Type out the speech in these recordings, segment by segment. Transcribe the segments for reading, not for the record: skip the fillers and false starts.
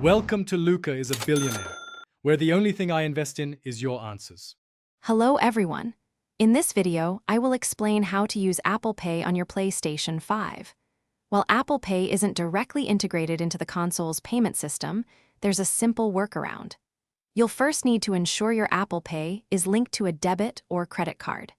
Welcome to Luca is a Billionaire, where the only thing I invest in is your answers. Hello everyone. In this video, I will explain how to use Apple Pay on your PlayStation 5. While Apple Pay isn't directly integrated into the console's payment system, there's a simple workaround. You'll first need to ensure your Apple Pay is linked to a debit or credit card.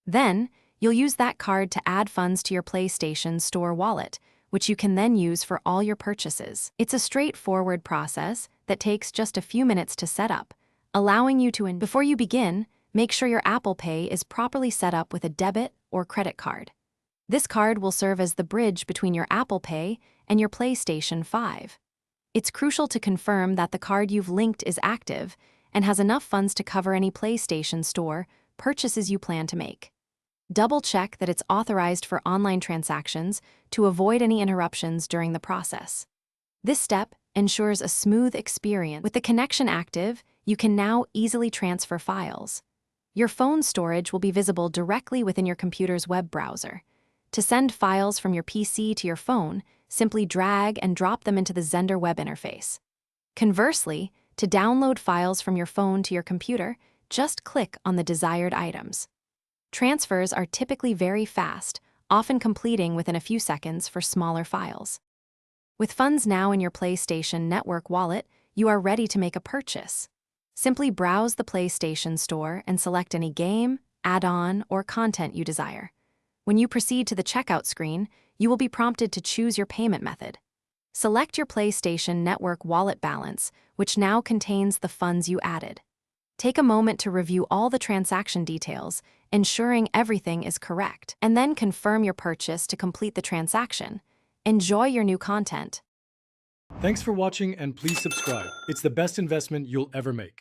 Then, you'll use that card to add funds to your PlayStation Store wallet, which you can then use for all your purchases. It's a straightforward process that takes just a few minutes to set up, allowing you to Before you begin, make sure your Apple Pay is properly set up with a debit or credit card. This card will serve as the bridge between your Apple Pay and your PlayStation 5. It's crucial to confirm that the card you've linked is active and has enough funds to cover any PlayStation Store purchases you plan to make. Double-check that it's authorized for online transactions to avoid any interruptions during the process. This step ensures a smooth experience. With the connection active, you can now easily transfer files. Your phone storage will be visible directly within your computer's web browser. To send files from your PC to your phone, simply drag and drop them into the Zender web interface. Conversely, to download files from your phone to your computer, just click on the desired items. Transfers are typically very fast, often completing within a few seconds for smaller files. With funds now in your PlayStation Network wallet, you are ready to make a purchase. Simply browse the PlayStation Store and select any game, add-on, or content you desire. When you proceed to the checkout screen, you will be prompted to choose your payment method. Select your PlayStation Network wallet balance, which now contains the funds you added. Take a moment to review all the transaction details, ensuring everything is correct, and then confirm your purchase to complete the transaction. Enjoy your new content. Thanks for watching and please subscribe. It's the best investment you'll ever make.